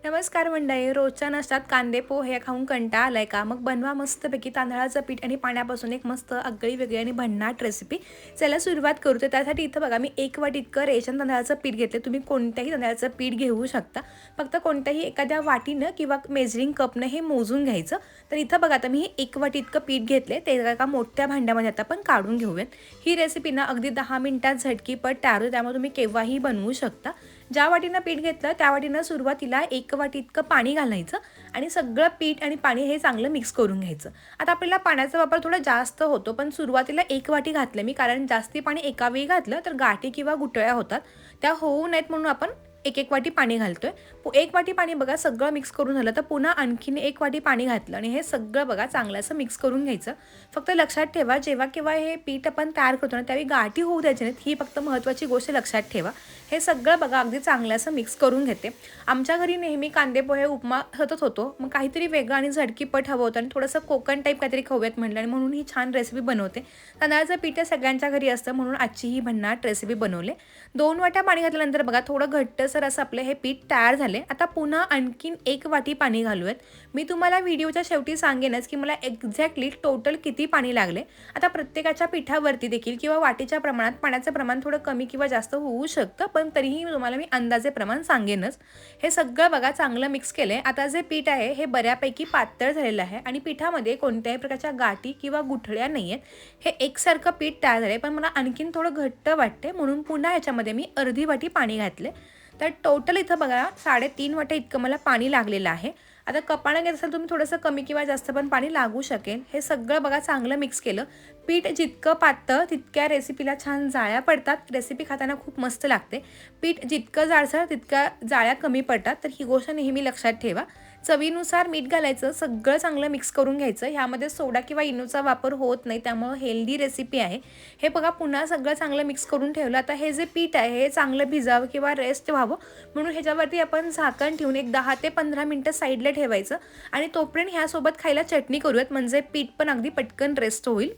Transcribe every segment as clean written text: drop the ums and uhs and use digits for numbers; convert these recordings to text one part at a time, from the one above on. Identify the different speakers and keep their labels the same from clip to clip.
Speaker 1: नमस्कार मंडळी. रोजच्या नाश्त्यात कांदे पोहे खाऊन कंटाळा आलाय का? मग बनवा मस्तपैकी तांदळाचं पीठ आणि पाण्यापासून एक मस्त आगळी वेगळी आणि भन्नाट रेसिपी. चला सुरुवात करू. तर त्यासाठी इथं बघा मी 1 वाटी इतकं रेशन तांदळाचं पीठ घेतले. तुम्ही कोणत्याही तांदळाचं पीठ घेऊ शकता. फक्त कोणत्याही एखाद्या वाटीनं किंवा मेजरिंग कपनं हे मोजून घ्यायचं. तर इथं बघा आता मी हे 1 वाटी इतकं पीठ घेतले. ते एका मोठ्या भांड्यामध्ये आता आपण काढून घेऊयात. ही रेसिपी ना अगदी 10 मिनिटात झटकीपट तयार होते. त्यामुळे तुम्ही केव्हाही बनवू शकता. ज्या वाटीनं पीठ घेतलं त्या वाटीनं सुरुवातीला 1 वाटी इतकं पाणी घालायचं आणि सगळं पीठ आणि पाणी हे चांगलं मिक्स करून घ्यायचं. आता आपल्याला पाण्याचा वापर थोडा जास्त होतो, पण सुरुवातीला 1 वाटी घातलं मी, कारण जास्ती पाणी एका वेळी घातलं तर गाठी किंवा गुठळ्या होतात, त्या होऊ नयेत म्हणून आपण 1 वाटी पाणी घालतोय. 1 वाटी पाणी बघा सगळं मिक्स करून झालं, तर पुन्हा आणखीन 1 वाटी पाणी घातलं आणि हे सगळं बघा चांगलं असं मिक्स करून घ्यायचं. फक्त लक्षात ठेवा, जेव्हा केव्हा हे पीठ आपण तयार करतो ना त्यावेळी गाठी होऊ द्यायची नाहीत, ही फक्त महत्त्वाची गोष्ट लक्षात ठेवा. हे सगळं बघा अगदी चांगलं असं मिक्स करून घेते. आमच्या घरी नेहमी कांदे पोहे उपमा सतत होतो, मग काहीतरी वेगळं आणि झटकीपट हवं होतं आणि थोडंसं कोकण टाईप काहीतरी खाऊयात म्हटलं आणि म्हणून ही छान रेसिपी बनवते. तांदळाचं पीठ हे सगळ्यांच्या घरी असतं, म्हणून आजची ही भन्नाट रेसिपी बनवले. 2 वाट्या पाणी घातल्यानंतर बघा थोडं घट्टसर असं आपलं हे पीठ तयार झाले. आता पुन्हा आणखीन 1 वाटी पाणी घालूयात. मी तुम्हाला व्हिडिओच्या शेवटी सांगेनच की मला एक्झॅक्टली टोटल किती पाणी लागले. आता प्रत्येकाच्या पिठावरती देखील किंवा वाटीच्या प्रमाणात पाण्याचं प्रमाण थोडं कमी किंवा जास्त होऊ शकतं, पण तरीही तुम्हाला मी अंदाजे प्रमाण सांगेनच. हे सगळं बघा चांगलं मिक्स केलंय. आता जे पीठ आहे हे बऱ्यापैकी पातळ झालेलं आहे आणि पिठामध्ये कोणत्याही प्रकारच्या गाठी किंवा गुठळ्या नाही आहेत. हे एकसारखं पीठ तयार झालंय, पण मला आणखीन थोडं घट्ट वाटते म्हणून पुन्हा ह्याच्यामध्ये मी अर्धी वाटी पाणी घातले. तर टोटल इथं बघा 3.5 वाटे इतकं मला पाणी लागलेलं आहे. आता कपानं घेत असाल तुम्ही थोडंसं कमी किंवा जास्त पण पाणी लागू शकेल. हे सगळं बघा चांगलं मिक्स केलं. पीठ जितकं पातळ तितक्या रेसिपीला छान जाळ्या पडतात. रेसिपी खाताना खूप मस्त लागते. पीठ जितकं जाडसर तितक्या जाळ्या कमी पडतात, तर ही गोष्ट नेहमी लक्षात ठेवा. चवीनुसार मीठ घालायचं, सगळं चांगलं मिक्स करून घ्यायचं. ह्यामध्ये सोडा किंवा इनोचा वापर होत नाही, त्यामुळं हेल्दी रेसिपी आहे. हे बघा पुन्हा सगळं चांगलं मिक्स करून ठेवलं. आता हे जे पीठ आहे हे चांगलं भिजावं किंवा रेस्ट व्हावं म्हणून ह्याच्यावरती आपण झाकण ठेवून एक 10 ते 15 मिनटं साईडला ठेवायचं आणि तोपर्यंत ह्यासोबत खायला चटणी करूयात, म्हणजे पीठ पण अगदी पटकन रेस्ट होईल.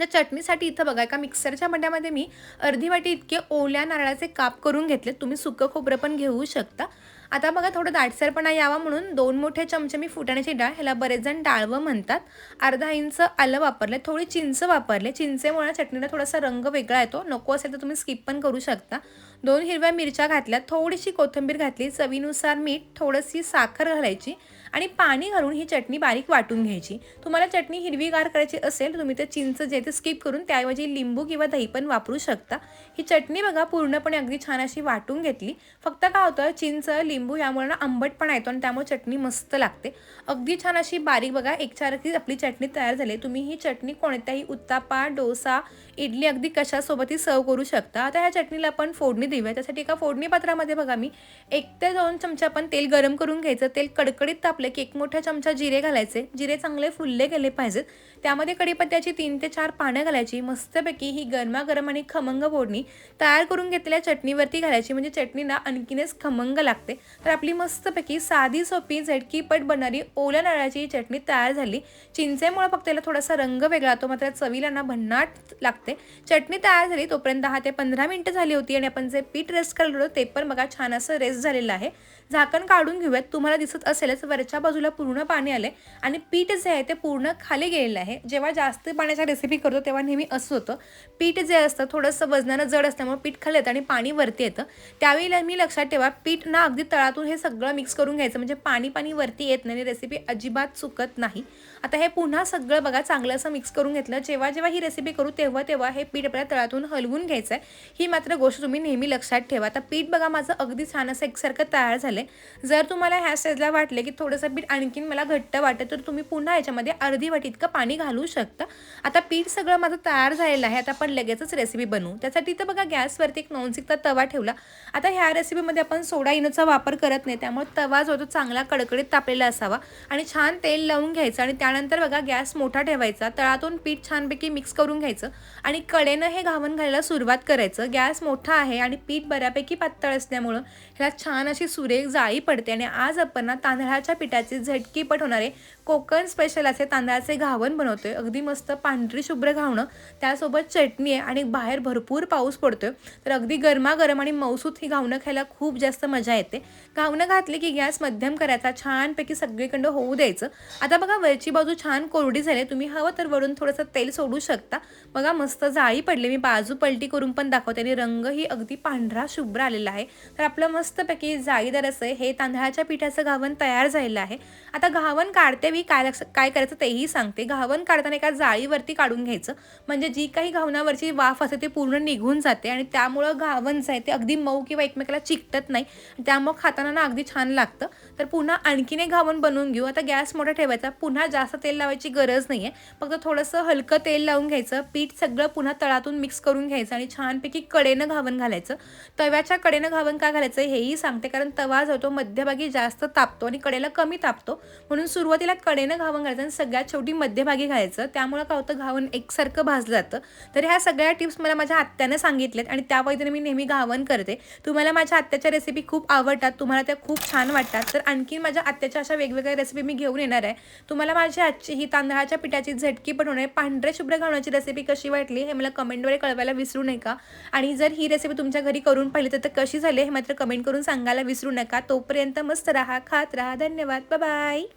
Speaker 1: तर चटणीसाठी इथं बघा एका मिक्सरच्या भांड्यामध्ये मी अर्धी वाटी इतके ओल्या नारळाचे काप करून घेतले. तुम्ही सुकं खोबरं पण घेऊ शकता. आता बघा थोडं दाटसरपणा यावा म्हणून 2 मोठे चमचे मी फुटाण्याची डाळ, ह्याला बरेच जण डाळवं म्हणतात, अर्धा इंच आलं वापरले, थोडी चिंच वापरले. चिंचेमुळे चटणीला थोडासा रंग वेगळा येतो. नको असेल तर तुम्ही स्किप पण करू शकता. 2 हिरव्या मिरच्या घातल्या, थोडीशी कोथिंबीर घातली, चवीनुसार मीठ, थोडीशी साखर घालायची आणि पाणी घालून ही चटणी बारीक वाटून घ्यायची. तुम्हाला चटणी हिरवीगार करायची असेल तर तुम्ही ते चिंच जे ते स्किप करून त्याऐवजी लिंबू किंवा दही पण वापरू शकता. ही चटणी बघा पूर्णपणे अगदी छान अशी वाटून घेतली. फक्त काय होतं, चिंच लिंबू यामुळे ना आंबटपणा येतो आणि त्यामुळे चटणी मस्त लागते. अगदी छान अशी बारीक बघा एकसारखी आपली चटणी तयार झाली. तुम्ही ही चटणी कोणत्याही उत्तापा, डोसा, इडली अगदी कशासोबतही सर्व करू शकता. आता ह्या चटणीला आपण फोडणी देऊया. त्यासाठी एका फोडणी पात्रामध्ये बघा मी 1 ते 2 चमचे आपण तेल गरम करून घ्यायचं. तेल कडकडीत तापले की 1 मोठा चमचा जिरे घालायचे. जिरे चांगले फुलले गेले पाहिजेत. त्यामध्ये कढीपत्त्याची 3 ते 4 पानं घालायची. मस्तपैकी ही गरमागरम आणि खमंग फोडणी तयार करून घेतलेल्या चटणीवरती घालायची, म्हणजे चटणीला आणखीनच खमंग लागते. तर आपली मस्तपैकी साधी सोपी झटकीपट बनणारी ओल्या नारळाची चटणी तयार झाली. चिंचेमुळे फक्त त्याला थोडासा रंग वेगळा तो, मात्र चवीला ना भन्नाट लागते. चटणी तयार झाली तोपर्यंत 10 ते 15 मिनिटं झाली होती आणि आपण जे पीठ रेस्ट केलं होतं ते पण बघा छान असं रेस्ट झालेलं आहे. झाकण काढून घेऊयात. तुम्हाला दिसत असेलच वरच्या बाजूला पूर्ण पाणी आले आणि पीठ जे आहे ते पूर्ण खाली गेलेलं आहे. जेव्हा जास्त पाण्याच्या रेसिपी करतो तेव्हा नेहमी असं होतं, पीठ जे असतं थोडंसं वजनानं जड असल्यामुळे पीठ खाली येतं आणि पाणी वरती येतं. त्यावेळी मी लक्षात ठेवा, पीठ ना अगदी तळातून हे सगळं मिक्स करून घ्यायचं, म्हणजे पाणी पाणी वरती येत नाही आणि रेसिपी अजिबात चुकत नाही. आता हे पुन्हा सगळं बघा चांगलं असं मिक्स करून घेतलं. जेव्हा जेव्हा ही रेसिपी करू तेव्हा तेव्हा हे पीठ आपल्याला तळातून हलवून घ्यायचं आहे. ही मात्र गोष्ट तुम्ही नेहमी लक्षात ठेवा. आता पीठ बघा माझं अगदी छान असं एकसारखं तयार झालं. जर तुम्हाला ह्या स्टेजला वाटले की थोडंसं पीठ आणखीन मला घट्ट वाटतं तर तुम्ही पुन्हा याच्यामध्ये अर्धी वाटी इतकं पाणी घालू शकता. आता पीठ सगळं माझं तयार झालेलं आहे. आता आपण लगेचच रेसिपी बनवू. त्यासाठी तर बघा गॅसवरती एक नॉनस्टिकचा तवा ठेवला. आता ह्या रेसिपीमध्ये आपण सोडा इनोचा वापर करत नाही, त्यामुळे तवा जो तो चांगला कडकडीत तापलेला असावा आणि छान तेल लावून घ्यायचं आणि त्यानंतर बघा गॅस मोठा ठेवायचा. तळातून पीठ छानपैकी मिक्स करून घ्यायचं आणि कडेनं हे घावण घालायला सुरुवात करायचं. गॅस मोठा आहे आणि पीठ बऱ्यापैकी पातळ असल्यामुळं ह्याला छान अशी सुरेख एक जाळी पडते. आणि आज आपण ना तांदळाच्या पिठाचे झटकीपट होणारे कोकण स्पेशल असे तांदळाचे घावण बनवतोय. अगदी मस्त पांढरी शुभ्र घावणं, त्यासोबत चटणी आहे आणि बाहेर भरपूर पाऊस पडतोय, तर अगदी गरमागरम आणि मौसूत ही घावणं खायला खूप जास्त मजा येते. घावणं घातली की गॅस मध्यम करायचा, छानपैकी सगळीकडं होऊ द्यायचं. आता बघा वरची बाजू छान कोरडी झाली, तुम्ही हवं तर वरून थोडंसं तेल सोडू शकता. बघा मस्त जाळी पडली, मी बाजू पलटी करून पण दाखवते आणि रंगही अगदी पांढरा शुभ्र आलेला आहे. तर आपलं मस्तपैकी जाळीदार असं हे तांदळाच्या पिठाचं घावण तयार झालेलं आहे. आता घावण काढतेवेळी काय करायचं तेही सांगते. घावण काढताना एका जाळीवरती काढून घ्यायचं, म्हणजे जी काही घावणावरची वाफ असते ते पूर्ण निघून जाते आणि त्यामुळं घावण जे आहे ते अगदी मऊ किंवा एकमेकाला चिकटत नाही, त्यामुळं खाताना ना अगदी छान लागतं. तर पुन्हा आणखीन एक घावण बनवून घेऊ. आता गॅस मोठा ठेवायचा, पुन्हा जास्त तेल लावायची गरज नाही आहे, फक्त थोडंसं हलकं तेल लावून घ्यायचं. पीठ सगळं पुन्हा तळातून मिक्स करून घ्यायचं आणि छानपैकी कडेनं घावण घालायचं. तव्याच्या कडेनं घावण का घालायचं हेही सांगते, कारण तवा जो तो मध्यभागी जास्त तापतो आणि कडेला कमी तापतो, म्हणून सुरुवातीला कडेनं घावण घालायचं आणि सगळ्यात शेवटी मध्यभागी घालायचं. त्यामुळं काय होतं, घावण एकसारखं भाजलं जातं. तर ह्या सगळ्या टिप्स मला माझ्या आत्यानं सांगितल्यात आणि त्या पद्धतीने मी नेहमी घावण करते. तुम्हाला माझ्या आत्याच्या रेसिपी खूप आवडतात, तुम्हाला त्या खूप छान वाटतात, तर आणखी माझ्या आत्याच्या अशा वेगवेगळ्या रेसिपी मी घेऊन येणार आहे. तुम्हाला माझी आजची ही तांदळाच्या पिठाची झटकीपट होणारी पांढऱ्या शुभ्र घावण्याची रेसिपी कशी वाटली हे मला कमेंटद्वारे कळवायला विसरू नका. आणि जर ही रेसिपी तुमच्या घरी करून पाहिली तर कशी झाली हे मात्र कमेंट करून सांगायला विसरू नका. तोपर्यंत मस्त राहा, खात राहा. धन्यवाद. Bye bye.